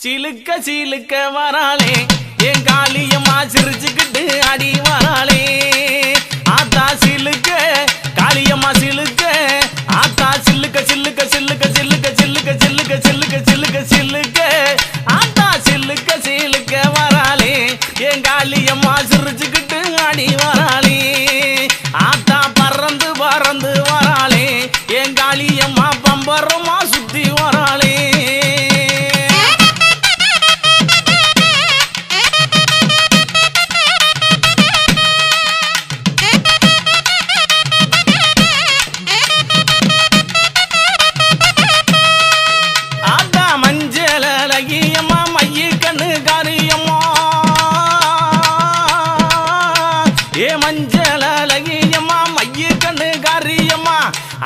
சிலுக்க சிலுக்க வராளே என் காளியம்மா சிரிச்சுக்கிட்டு அடி வராளே ஆத்தா சிலுக்க காளியம்மா சிலுக்க ஆத்தா சில்லுக்க சில்லுக்க சில்லுக்க சில்லுக்க சில்லுக்க சில்லுக்க சில்லுக்க சில்லுக்க சில்லுக்க ஆத்தா சில்லுக்க சிலுக்க வராளே என் காளியம்மா சிரிச்சுக்கிட்டு அடி வராளே ஆத்தா பறந்து பறந்து வராளே என் காளியம்மா பம்பரமா சுத்தி வராளே மஞ்சள் அழகியம்மா மைய கண்ணு காரியம்மா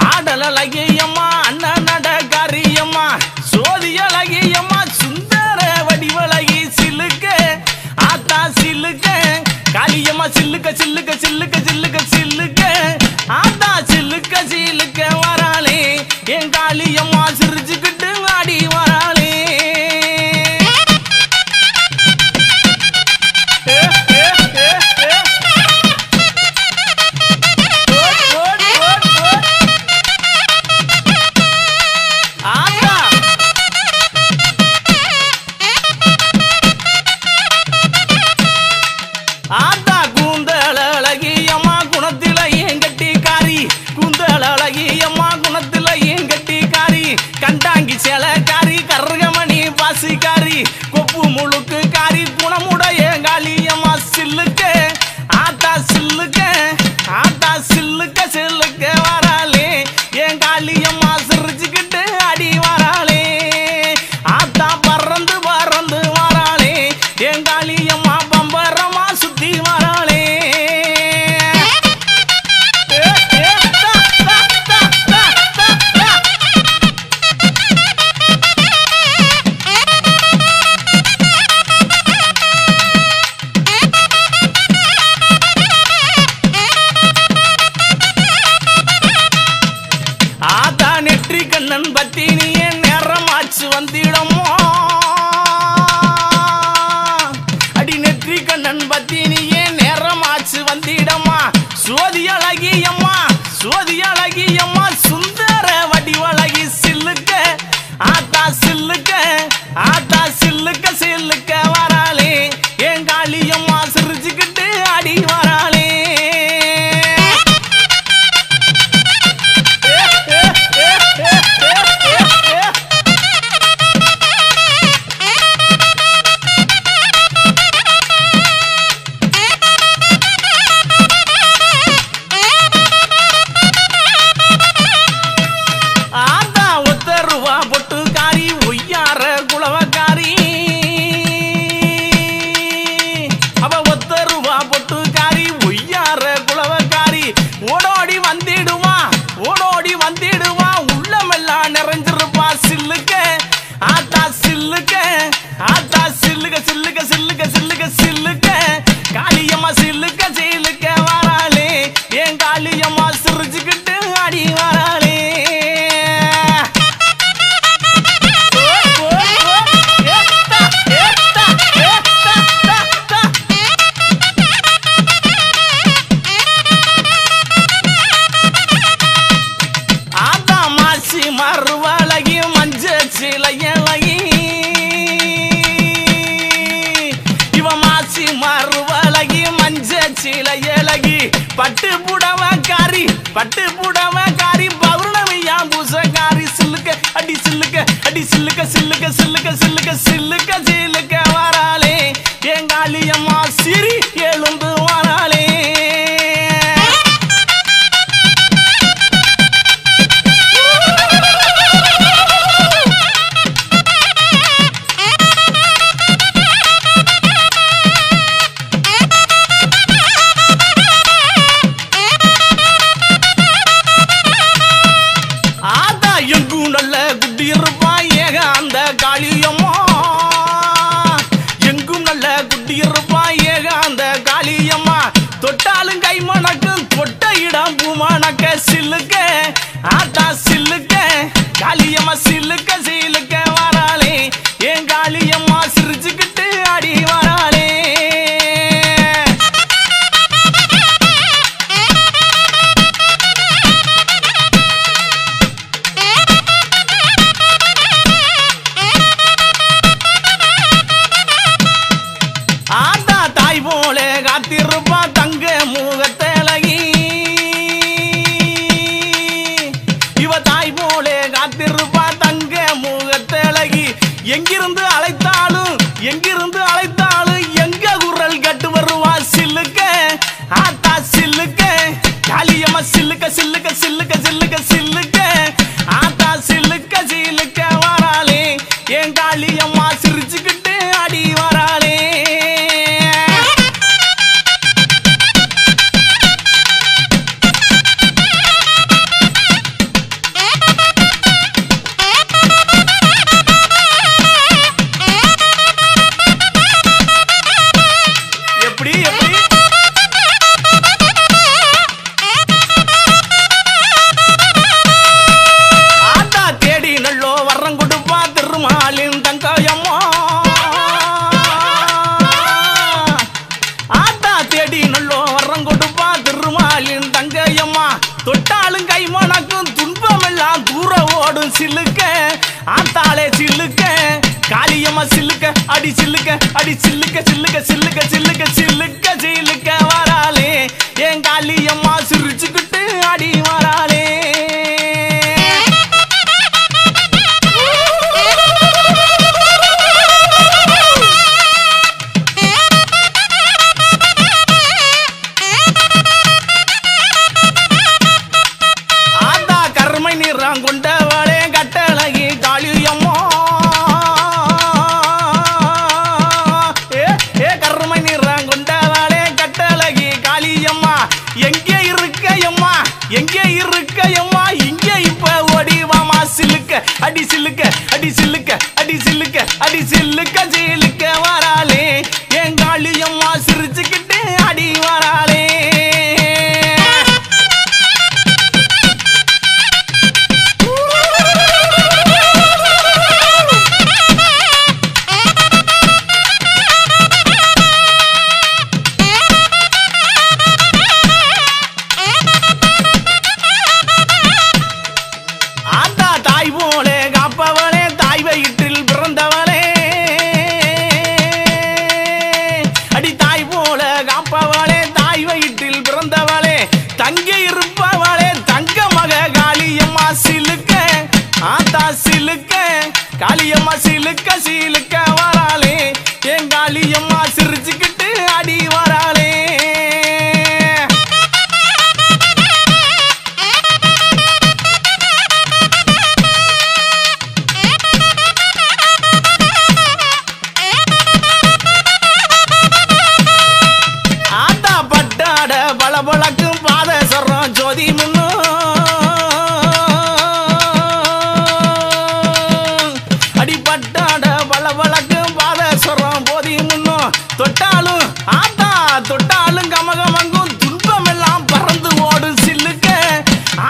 ஆடல் அழகியம்மா அண்ணன் நட காரியம்மா சோதி அழகியம்மா சுந்தர வடிவழகி சிலுக்க ஆத்தா சிலுக்க காளியம்மா சில்லுக்க சில்லுக்க சில்லுக்க சில்லுக்க சில்லுக்க ஆத்தா சில்லுக்க சிலுக்க வராளே என் காளியம்மா சிரிச்சுக்கிட்டு ஆடி வராளே ஆத்தா கூந்தல் அழகியம்மா குணத்தில ஏன் கட்டிக்காரி கூந்தல் அழகியம்மா குணத்தில ஏன் கட்டிக்காரி கண்டாங்கி சேலக்காரி கருகமணி பாசிக்காரி கொப்பு முழுக்கு காரி குணமுடைய காளியம்மா சில்லுக்க ஆத்தா சில்லுக்க ஆத்தா சில்லுக்க சில்லுக்க வராளே என் காளியம்மா சிரிச்சுக்கிட்டு அடி வராளே ஆத்தா பறந்து பறந்து வராளே என் காளியம்மா பம்பரமா சுத்தி வராளே ஆத்தா நெற்றி கண்ணன் பத்தி நீ நேரமாச்சு வந்திடமோ அடி நெற்றி கண்ணன் பத்தி நீ நேரமாச்சு வந்திடம்மா சோதி அழகியம்மா சோதி அழகியம்மா சுந்தர வடிவழகி சில்லுக்க ஆத்தா சில்லுக்க ஆத்தா சில்லுக்க சில்லுக்க வராளே என் காளியம்மா சிரிச்சுக்கிட்டு அடி வராளே பொட்டுக்காரி ஒய்யார குளவக்காரி அவ ஒத்த ரூபா பொட்டுக்காரி ஒய்யார குளவக்காரி ஓடோடி வந்திடுவா ஓடோடி வந்திடுவா உள்ளமெல்லாம் நிறைஞ்சிருப்பா சில்லுக்க ஆத்தா சில்லுக்க ஆத்தா சில்லுக்க சில்லுக்க சில்லுக்க சில்லுக்க சில்லுக்க காளியம்மா சில்லுக்க சில்லுக்க வராளே என் காளியம்மா சிரிச்சுக்கிட்டு அடி வராளே மறுவழகி மஞ்ச சிலையழகி இவ மாசி மறுவழகி மஞ்ச சிலையழகி பட்டு புடவக்காரி பட்டு புடவக்காரி பௌர்ணமியா பூசக்காரி சில்லுக்க அடி சில்லுக்க அடி சில்லுக்க சில்லுக்க சில்லுக்க சில்லுக்க சில்லுக்க சில்லுக்க வராளே என் காளியம்மா சிரி எழுந்து வராளே எங்கும் நல்ல குட்டி இருப்பா ஏக அந்த காளியம்மா எங்கும் நல்ல குட்டி இருப்பா ஏக அந்த காளியம்மா தொட்டாலும் கை மணக்கும் தொட்ட இடம் பூமணக்க சில்லுக்க ஆத்தா சில்லுக்க காளியம்மா சில்லுக்க சில்லுக்க வராளே என் காளியம்மா சில்லுக்க ஆத்தாளே சில்லுக்க காளியம்மா சில்லுக்க அடி சில்லுக்க அடி சில்லுக்க சில்லுக்க சில்லுக்க சில்லுக்க சில்லுக்க சில்லுக்க வராளே என் காளியம்மா சிரிச்சுக்கிட்டு அடி வராளே கொண்டவளே கட்டழகி காளியம்மா ஏ கருமை நிறம் கொண்டவளே கட்டழகி காளியம்மா எங்கே இருக்கையம்மா எங்கே இருக்கையம்மா இங்கே இப்ப ஓடிவாமா சில்லுக்க அடி சில்லுக்க அடி சில்லுக்க அடி சில்லுக்க அடி சில்லுக்க சில்லுக்க வராளே என் காளியம்மா சிரிச்சுக்கிட்டு அடி வராளே தங்கி இருப்பவளே தங்க மக காளியம்மா சிலுக்க ஆத்தா சிலுக்க காளியம்மா சிலுக்க சிலுக்க வராளே என் காளியம்மா சிரிச்சுக்கிட்டு அடி வராளே ஆத்தா பட்டாட பளபளக்கும் ஜோதி முன்னோ அடிப்பட்டாட பளபளக்கும் பாதேஸ்வரம் போதி முன்னோ தொட்டாலும் ஆத்தா தொட்டாலும் கமகமங்கும் துன்பம் எல்லாம் பறந்து ஓடு சில்லுக்க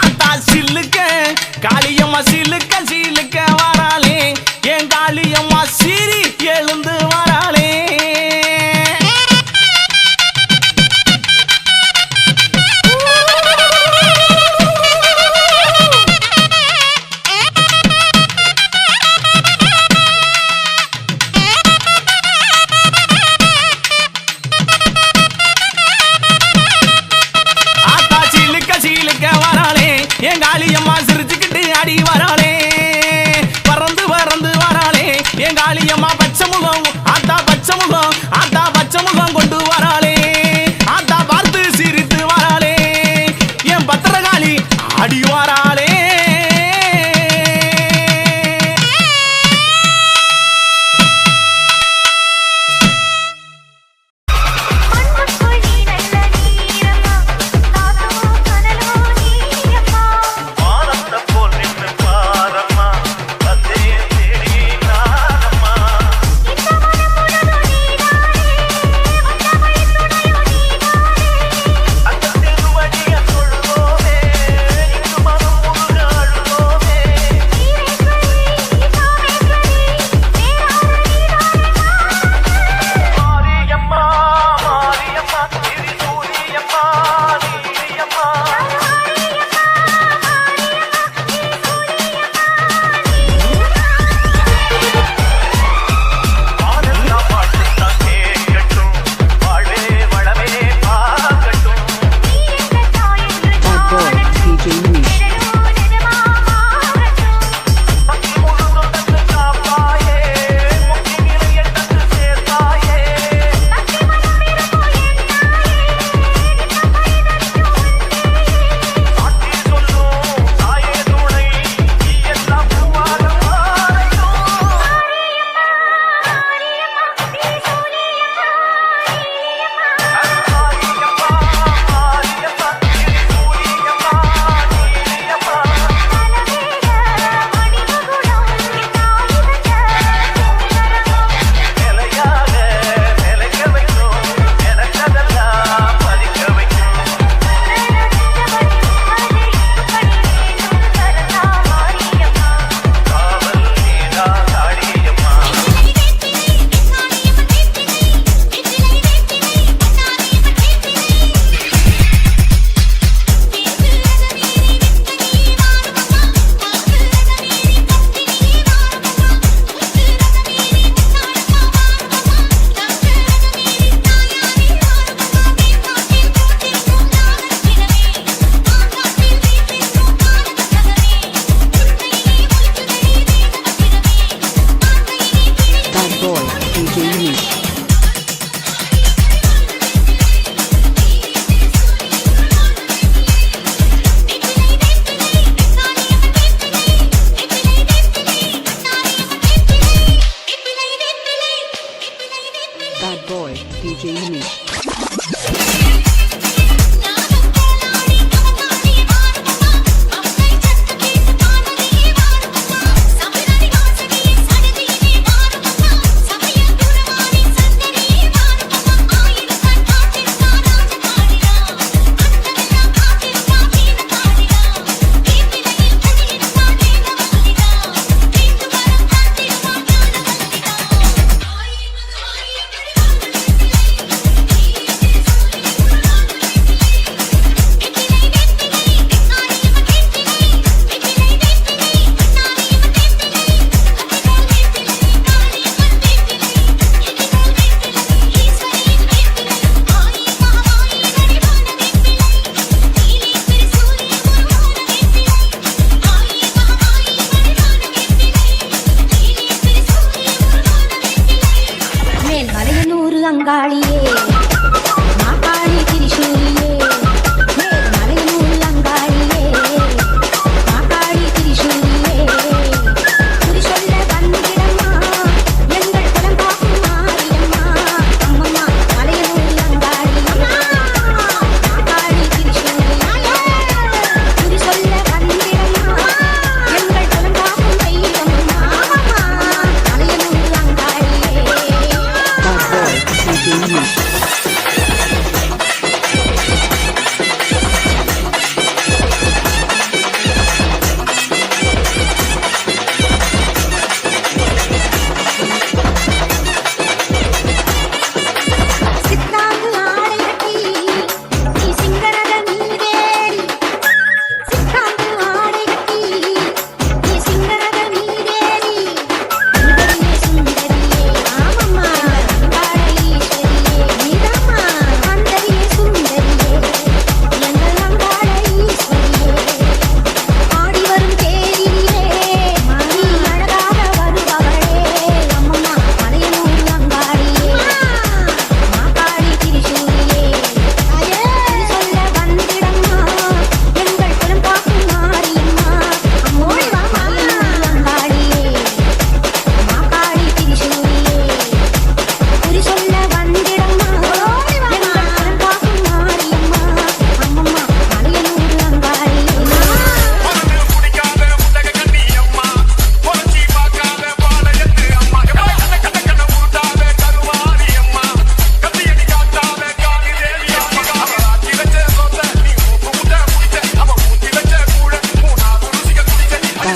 ஆத்தா சில்லுக்க காளியம்மா சில்லுக்க சில்லுக்க வராளே என் காளியம்மா சீரி எழுந்து வராளே என் காளியம்மா சிரிச்சுக்கிட்டு அடி வராளே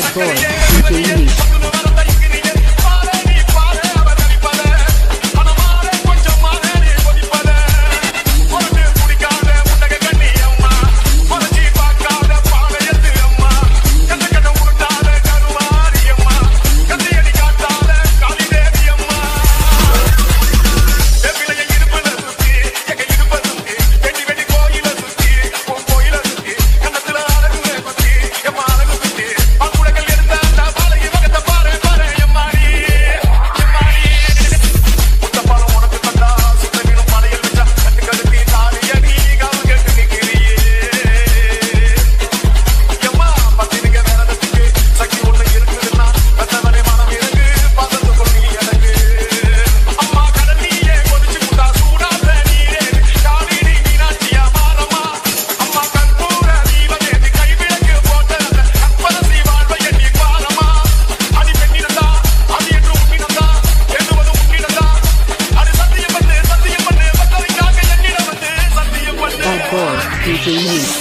Bad boy, DJ Unique.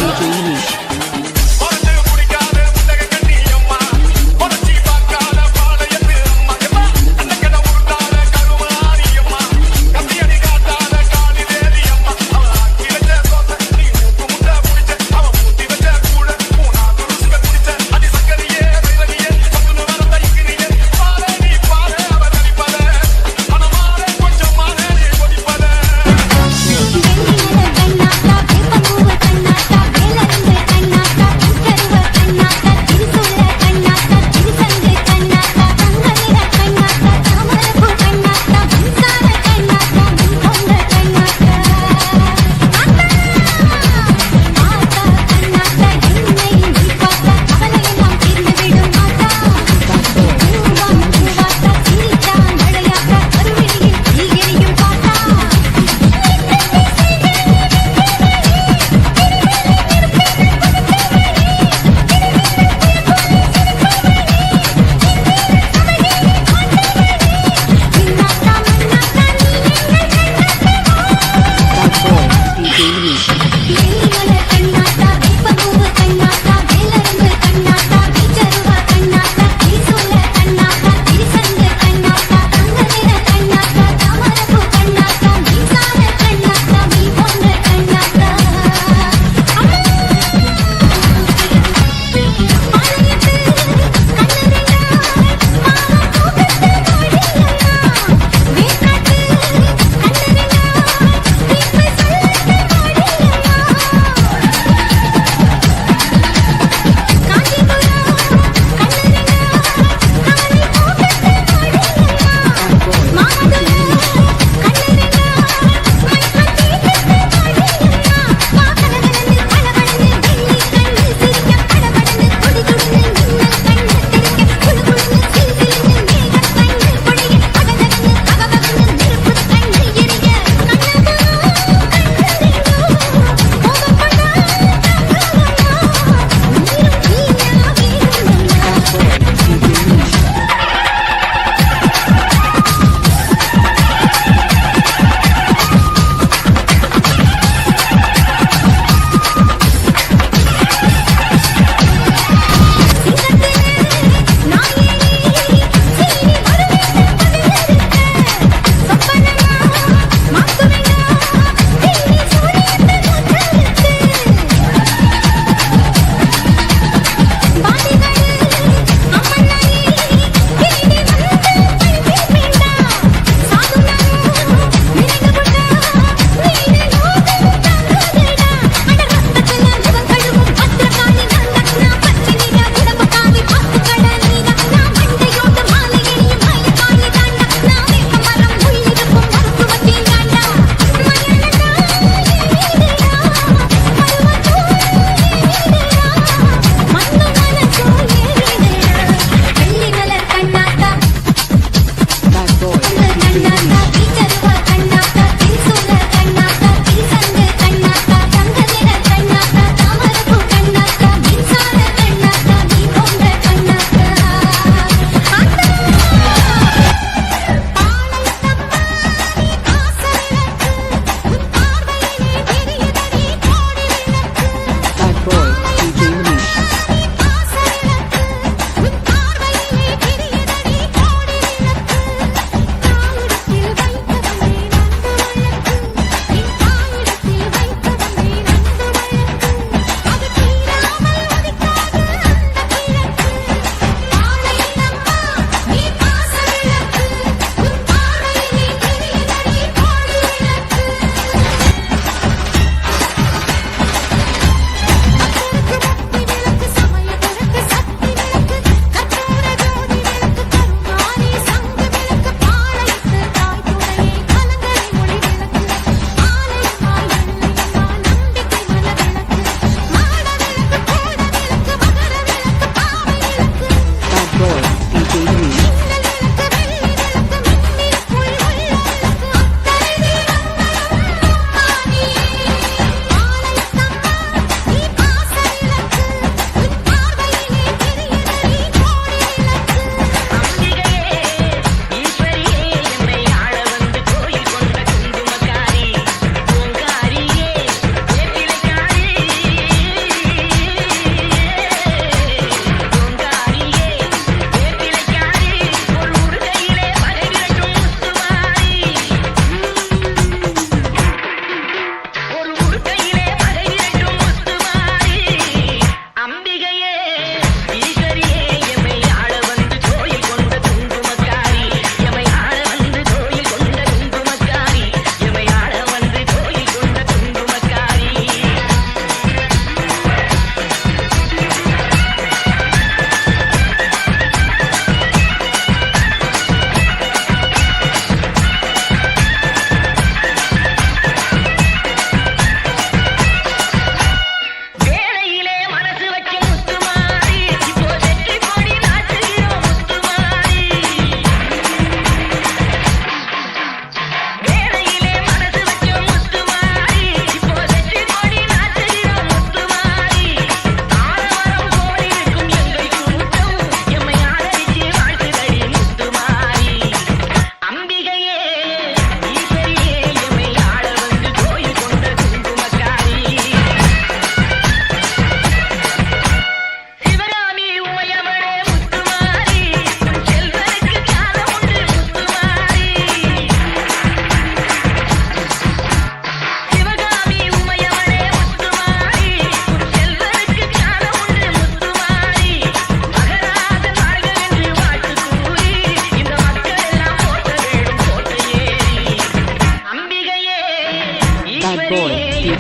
DJ Unique. கண்ணாட்டா வேப்பம்பூவு கண்ணாட்டா வேல இருந்து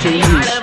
DJ Unique.